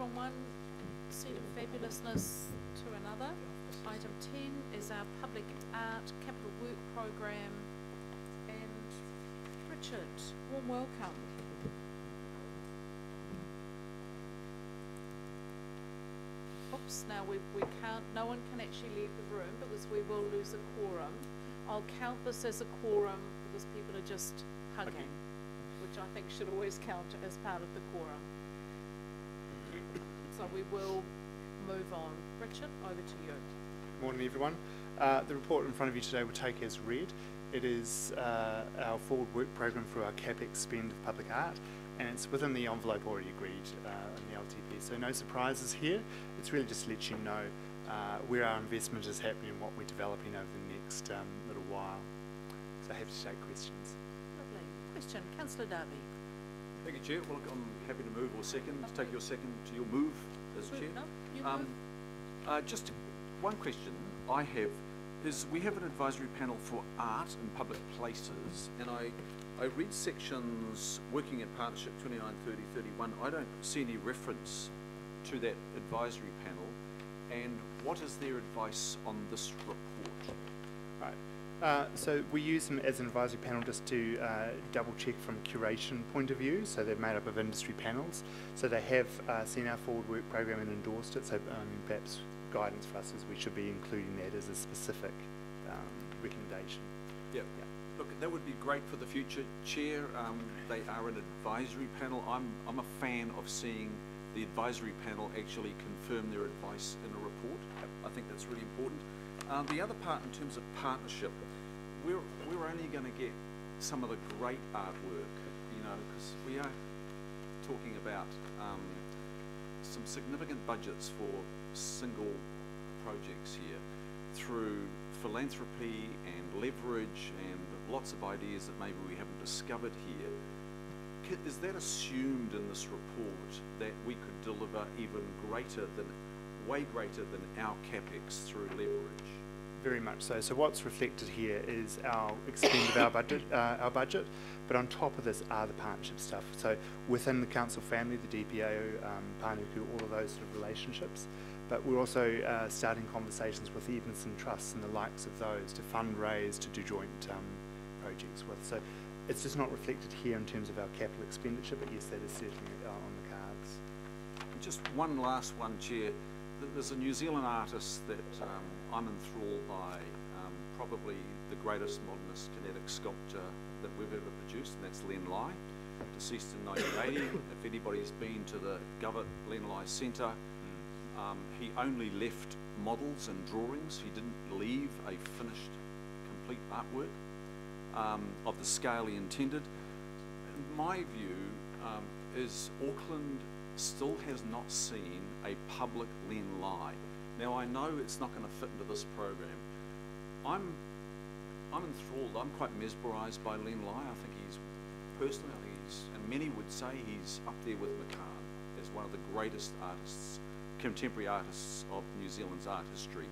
from one seat of fabulousness to another. Item 10 is our public art capital work program. And Richard, warm welcome. Oops, now we can't, no one can actually leave the room because we will lose a quorum. I'll count this as a quorum because people are just hugging, which I think should always count as part of the quorum. So we will move on. Richard, over to you. Morning, everyone. The report in front of you today will take as read. It is our forward work program for our CapEx spend of public art, and it's within the envelope already agreed in the LTP. So no surprises here. It's really just to let you know where our investment is happening and what we're developing over the next little while. So happy to take questions. Lovely. Question, Councillor Darby. Thank you, Chair. Well, look, I'm happy to move or second, to take your second to your move as Chair. No, you move. Just one question I have is we have an advisory panel for art in public places, and I read sections working in partnership 29, 30, 31. I don't see any reference to that advisory panel. And what is their advice on this report? Right. So we use them as an advisory panel just to double check from a curation point of view. So they're made up of industry panels. So they have seen our forward work program and endorsed it. So perhaps guidance for us is we should be including that as a specific recommendation. Yeah. Look, that would be great for the future, Chair. They are an advisory panel. I'm a fan of seeing the advisory panel actually confirm their advice in a report. I think that's really important. The other part in terms of partnership, we're only going to get some of the great artwork, you know, because we are talking about some significant budgets for single projects here through philanthropy and leverage and lots of ideas that maybe we haven't discovered here. Is that assumed in this report that we could deliver even greater than, way greater than our CapEx through leverage? Very much so. So what's reflected here is our expend of our budget, but on top of this are the partnership stuff. So within the council family, the DPO, Panuku, all of those sort of relationships. But we're also starting conversations with the Evanston Trusts and the likes of those to fundraise, to do joint projects with. So it's just not reflected here in terms of our capital expenditure, but yes, that is certainly on the cards. Just one last one, Chair. There's a New Zealand artist that I'm enthralled by, probably the greatest modernist kinetic sculptor that we've ever produced, and that's Len Lai, deceased in 1980. If anybody's been to the Govett Len Lai Centre, he only left models and drawings. He didn't leave a finished, complete artwork of the scale he intended. In my view is Auckland still has not seen a public Len Lai. Now I know it's not going to fit into this program. I'm enthralled, I'm quite mesmerised by Len Lai. I think he's, personally, and many would say he's up there with McCann as one of the greatest artists, contemporary artists of New Zealand's art history.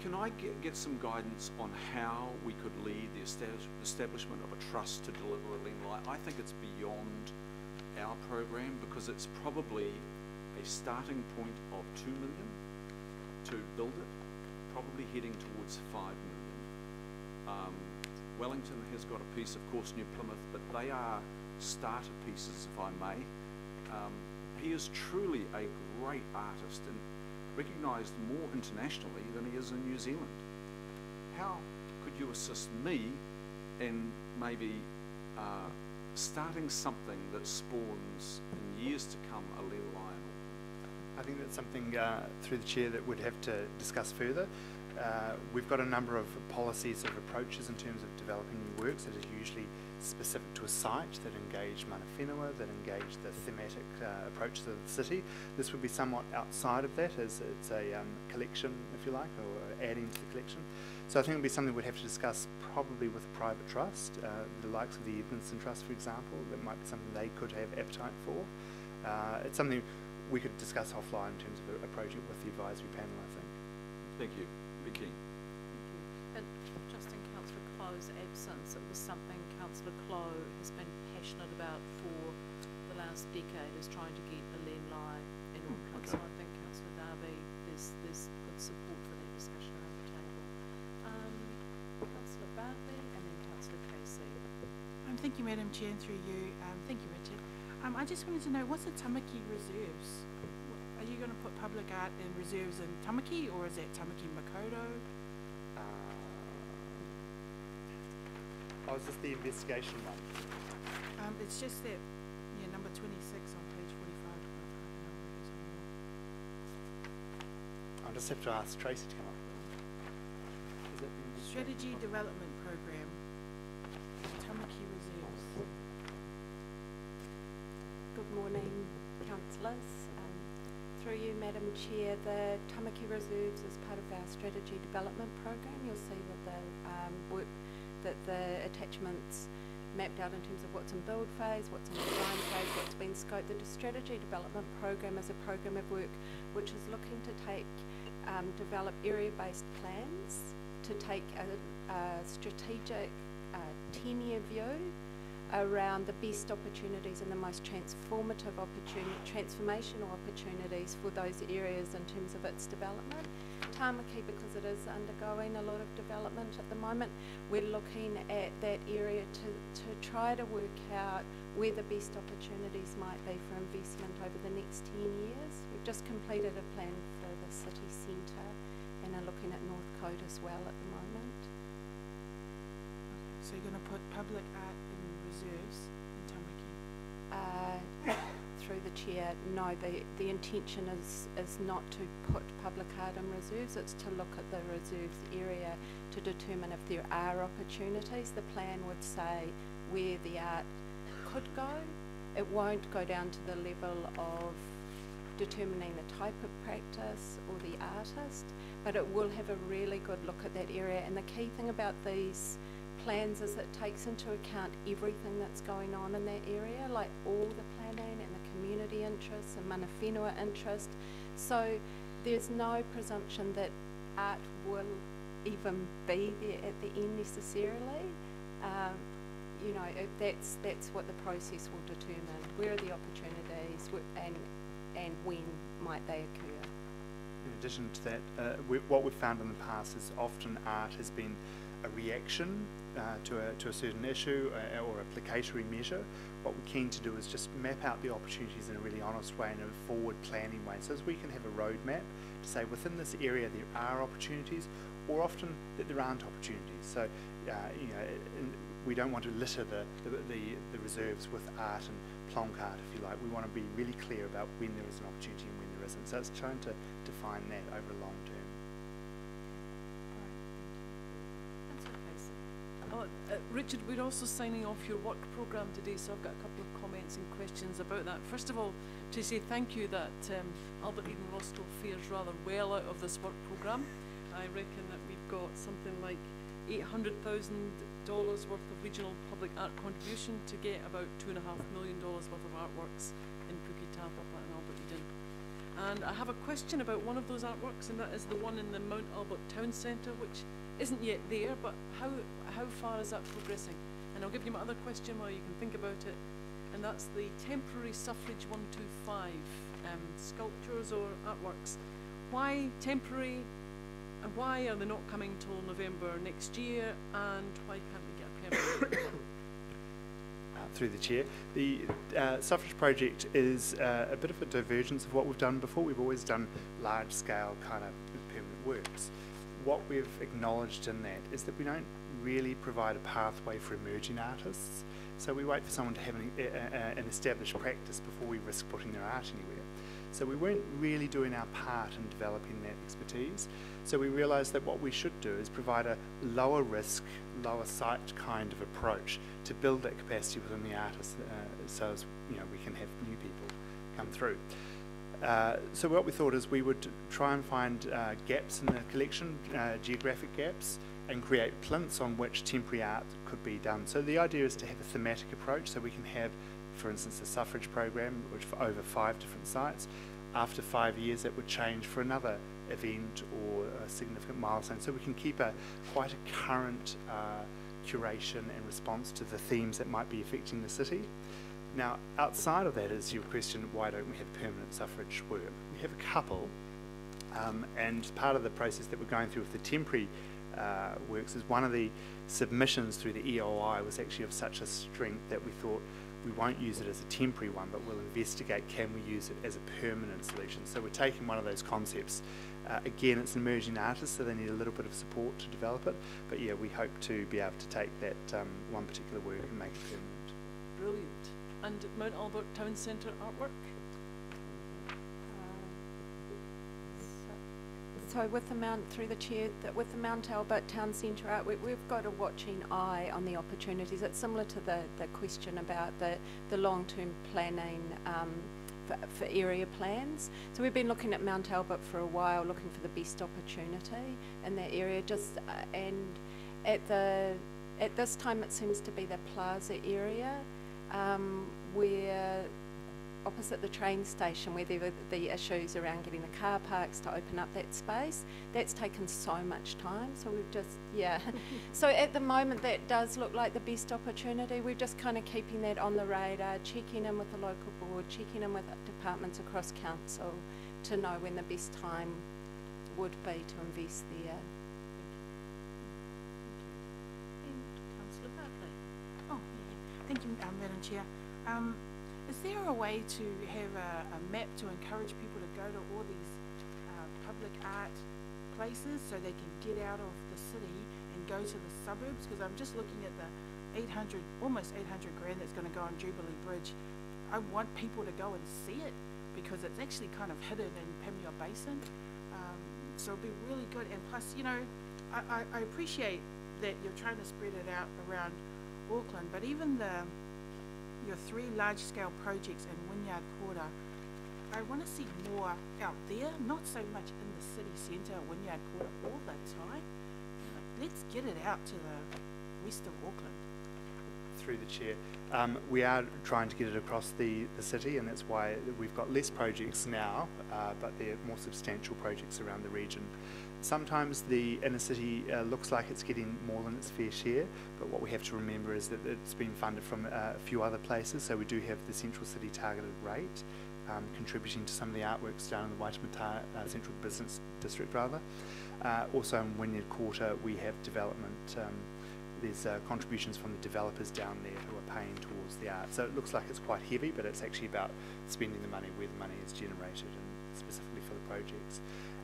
Can I get some guidance on how we could lead the establishment of a trust to deliver a Len Lai? I think it's beyond our program because it's probably a starting point of 2 million to build it, probably heading towards 5 million. Wellington has got a piece, of course, New Plymouth, but they are starter pieces, if I may. He is truly a great artist and recognised more internationally than he is in New Zealand. How could you assist me in maybe starting something that spawns in years to come a Len Lai? I think that's something through the chair that we'd have to discuss further. We've got a number of policies of approaches in terms of developing new works that are usually specific to a site, that engage mana whenua, that engage the thematic approach to the city. This would be somewhat outside of that, as it's a collection, if you like, or adding to the collection. So I think it would be something we'd have to discuss probably with a private trust, the likes of the Evanston Trust, for example. That might be something they could have appetite for. It's something we could discuss offline in terms of approaching it with the advisory panel, I think. Thank you. Vicky. And just in Councillor Clowe's absence, it was something Councillor Clowe has been passionate about for the last decade, is trying to get a Len Lai high in Auckland, so I think Councillor Darby, there's good support for that discussion around the table. Councillor Bartley and then Councillor Casey. Thank you, Madam Chair, and through you. Thank you, Richard. I just wanted to know, what's the Tamaki Reserves? Are you going to put public art in reserves in Tamaki, or is that Tamaki Makoto? Oh, is this the investigation one? It's just that, yeah, number 26 on page 45. I'll just have to ask Tracy to come up. Is it the Strategy Development Program, Tamaki Reserves. Good morning, councillors. Through you, Madam Chair, the Tamaki Reserves is part of our strategy development program. You'll see that the attachments mapped out in terms of what's in build phase, what's in design phase, what's been scoped. The strategy development program is a program of work which is looking to develop area-based plans to take a strategic 10-year view around the best opportunities and the most transformational opportunities for those areas in terms of its development. Tamaki, because it is undergoing a lot of development at the moment, we're looking at that area to try to work out where the best opportunities might be for investment over the next 10 years. We've just completed a plan for the city centre and are looking at North Coast as well at the moment. So you're going to put public art in reserves in Tamaki? Through the chair, no, the intention is not to put public art in reserves, it's to look at the reserves area to determine if there are opportunities. The plan would say where the art could go. It won't go down to the level of determining the type of practice or the artist, but it will have a really good look at that area. And the key thing about these plans is it takes into account everything that's going on in that area, like all the planning and the community interests and mana whenua interest. So there's no presumption that art will even be there at the end necessarily. You know, that's what the process will determine. Where are the opportunities and when might they occur? In addition to that, what we've found in the past is often art has been a reaction to a certain issue or a placatory measure. What we're keen to do is just map out the opportunities in a really honest way, in a forward planning way, so as we can have a roadmap to say within this area there are opportunities, or often that there aren't opportunities. So you know, we don't want to litter the reserves with art and plonk art, if you like. We want to be really clear about when there is an opportunity and when there isn't. So it's trying to define that over a long term. Richard, we're also signing off your work programme today, so I've got a couple of comments and questions about that. First of all, to say thank you that Albert Eden Roscoe fares rather well out of this work programme. I reckon that we've got something like $800,000 worth of regional public art contribution to get about $2.5 million worth of artworks in Puketapa and Albert Eden. And I have a question about one of those artworks, and that is the one in the Mount Albert Town Centre, which isn't yet there, but how far is that progressing? And I'll give you my other question while you can think about it, and that's the temporary suffrage 125 sculptures or artworks. Why temporary, and why are they not coming till November next year, and why can't we get a permanent one? Through the chair, the suffrage project is a bit of a divergence of what we've done before. We've always done large-scale kind of permanent works. What we've acknowledged in that is that we don't really provide a pathway for emerging artists. So we wait for someone to have an established practice before we risk putting their art anywhere. So we weren't really doing our part in developing that expertise. So we realised that what we should do is provide a lower risk, lower sight kind of approach to build that capacity within the artists, so as you know, we can have new people come through. So what we thought is we would try and find gaps in the collection, geographic gaps, and create plinths on which temporary art could be done. So the idea is to have a thematic approach, so we can have, for instance, a suffrage program which for over 5 different sites. After 5 years it would change for another event or a significant milestone, so we can keep quite a current curation and response to the themes that might be affecting the city. Now, outside of that is your question, why don't we have permanent suffrage work? We have a couple, and part of the process that we're going through with the temporary works is one of the submissions through the EOI was actually of such a strength that we thought we won't use it as a temporary one, but we'll investigate can we use it as a permanent solution. So we're taking one of those concepts. Again, it's an emerging artist, so they need a little bit of support to develop it. But yeah, we hope to be able to take that one particular work and make it permanent. Brilliant. And Mount Albert Town Centre artwork? So with the through the chair, with the Mount Albert Town Centre art, we've got a watching eye on the opportunities. It's similar to the question about the long-term planning for area plans. So we've been looking at Mount Albert for a while, looking for the best opportunity in that area. And at this time it seems to be the plaza area, where opposite the train station, where there were the issues around getting the car parks to open up that space. That's taken so much time, so we've just, yeah. So at the moment that does look like the best opportunity. We're just kind of keeping that on the radar, checking in with the local board, checking in with departments across council to know when the best time would be to invest there. And Councillor Bartley. Oh, yeah. Thank you, Madam Chair. Is there a way to have a map to encourage people to go to all these public art places so they can get out of the city and go to the suburbs? Because I'm just looking at the almost 800 grand that's going to go on Jubilee Bridge. I want people to go and see it because it's actually kind of hidden in Pamir Basin. So it'd be really good. And plus, you know, I appreciate that you're trying to spread it out around Auckland, but even your 3 large-scale projects in Wynyard Quarter, I want to see more out there, not so much in the city centre, Wynyard Quarter, all the time. Let's get it out to the rest of Auckland. Through the chair, we are trying to get it across the city, and that's why we've got less projects now, but they're more substantial projects around the region. Sometimes the inner city looks like it's getting more than its fair share, but what we have to remember is that it's been funded from a few other places. So we do have the Central City Targeted Rate contributing to some of the artworks down in the Waitemata Central Business District rather. Also in Wynyard Quarter we have development, there's contributions from the developers down there who are paying towards the art. So it looks like it's quite heavy, but it's actually about spending the money where the money is generated and specifically for the projects.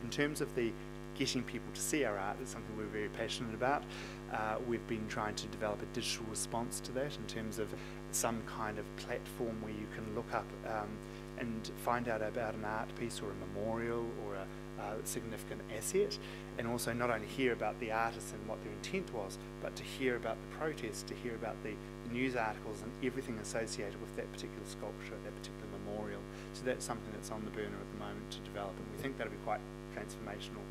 In terms of the getting people to see our art, it's something we're very passionate about. We've been trying to develop a digital response to that in terms of some kind of platform where you can look up and find out about an art piece or a memorial or a significant asset, and also not only hear about the artists and what their intent was, but to hear about the protest, to hear about the news articles and everything associated with that particular sculpture, that particular memorial. So that's something that's on the burner at the moment to develop, and we think that'll be quite transformational.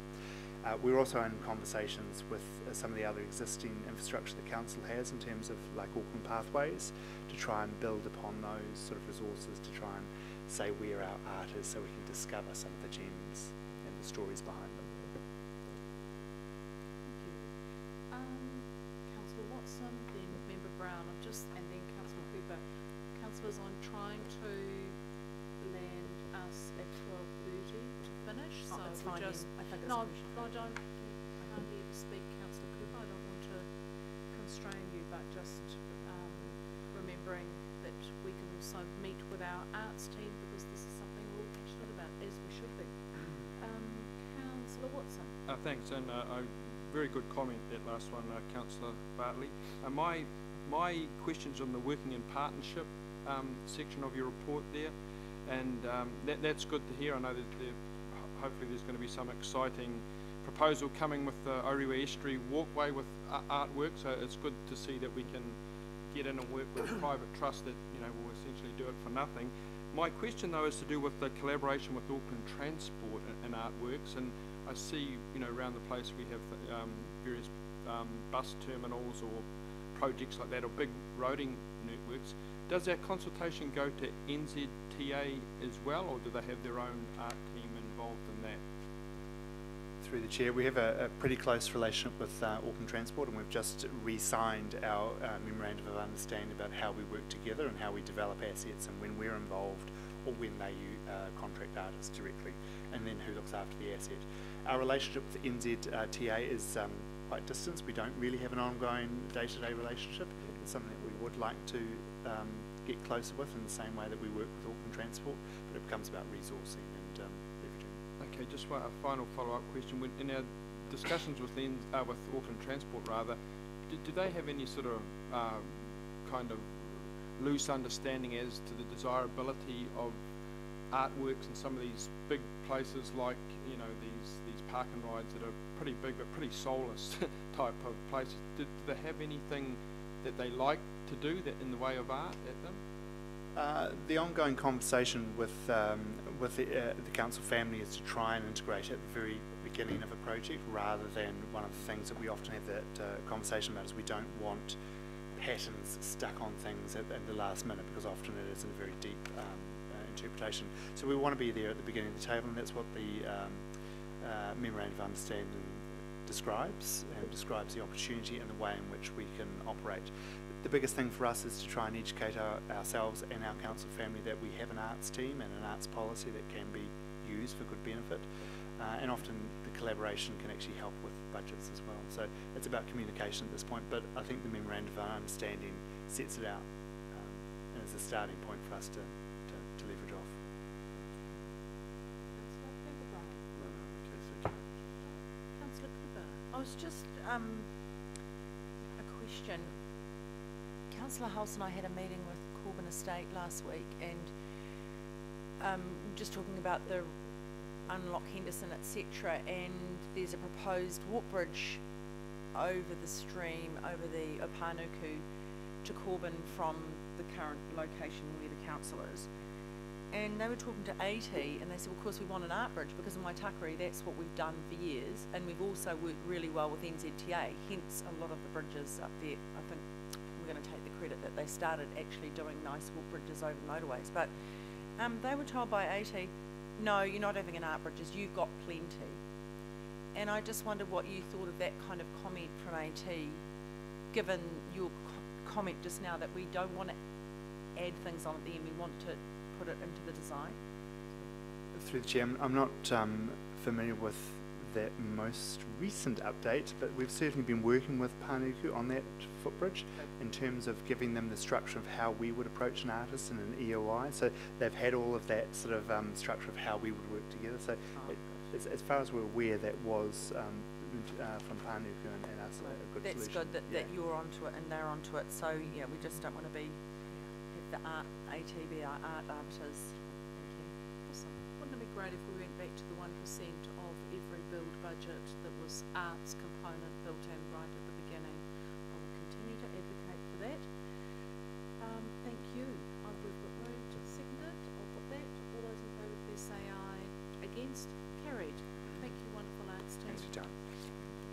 We're also in conversations with some of the other existing infrastructure the council has in terms of like Auckland Pathways to try and build upon those sort of resources to try and say where our art is so we can discover some of the gems and the stories behind them. Thank you. Councillor Watson, then Member Brown, and then Councillor Cooper. Councillors, I'm trying to land us at 12:30 to finish, so it's we fine just... then. I think it's No, sufficient. I don't hear you speak, Councillor Cooper. I don't want to constrain you, but just remembering that we can also meet with our arts team because this is something we're all passionate about, as we should be. Councillor Watson. Thanks, and a very good comment, that last one, Councillor Bartley. My question's on the working in partnership section of your report there, and that's good to hear. I know that hopefully there's going to be some exciting proposal coming with the Orewa Estuary walkway with artwork, so it's good to see that we can get in and work with private trust that, you know, will essentially do it for nothing. My question though is to do with the collaboration with Auckland Transport and artworks, and I see, you know, around the place we have various bus terminals or projects like that, or big roading networks. Does that consultation go to NZTA as well, or do they have their own art team involved in that? Through the chair, we have a pretty close relationship with Auckland Transport, and we've just re-signed our memorandum of understanding about how we work together and how we develop assets and when we're involved or when they contract artists directly, and then who looks after the asset. Our relationship with NZTA is quite distant. We don't really have an ongoing day-to-day relationship. It's something that we would like to get closer with in the same way that we work with Auckland Transport, but it becomes about resourcing and leveraging. Okay, just a final follow-up question. In our discussions with Auckland Transport, do they have any sort of kind of loose understanding as to the desirability of artworks in some of these big places, like these park and rides that are pretty big but pretty soulless type of places? Do they have anything that they like to do that in the way of art at them? The ongoing conversation with the council family is to try and integrate at the very beginning of a project, rather than one of the things that we often have that conversation about is we don't want patterns stuck on things at the last minute, because often it is in a very deep interpretation. So we want to be there at the beginning of the table, and that's what the memorandum of understanding describes, and describes the opportunity and the way in which we can operate. The biggest thing for us is to try and educate ourselves and our council family that we have an arts team and an arts policy that can be used for good benefit, and often the collaboration can actually help with budgets as well. So it's about communication at this point, but I think the memorandum of understanding sets it out and is a starting point for us to leverage off. Councillor Cooper. I was just a question. Councillor House and I had a meeting with Corbin Estate last week, and just talking about the Unlock Henderson, etc. And there's a proposed walk bridge over the stream, over the Opanuku to Corbin from the current location where the council is. And they were talking to AT, and they said, well, of course we want an art bridge, because in Waitakere that's what we've done for years, and we've also worked really well with NZTA, hence a lot of the bridges up there. I think we're going to take the credit that they started actually doing nice walk bridges over motorways. But they were told by AT, no, you're not having an art bridges, you've got plenty. And I just wondered what you thought of that kind of comment from AT, given your comment just now that we don't want to add things on at the end, we want to put it into the design. Through the chair, I'm not familiar with that most recent update, but we've certainly been working with Panuku on that footbridge in terms of giving them the structure of how we would approach an artist in an EOI. So they've had all of that sort of structure of how we would work together. So as far as we're aware, that was from Panuku and us a good That's solution. good that you're onto it and they're onto it. So yeah, we just don't want to be have the art ATB our art arbiters. Awesome. Wouldn't it be great if we went back to the 1% of every build budget that was arts component built in right at the beginning? I will continue to advocate for that. Thank you. We've got moved, seconded. I'll put that. All those in favour, please say aye. Against?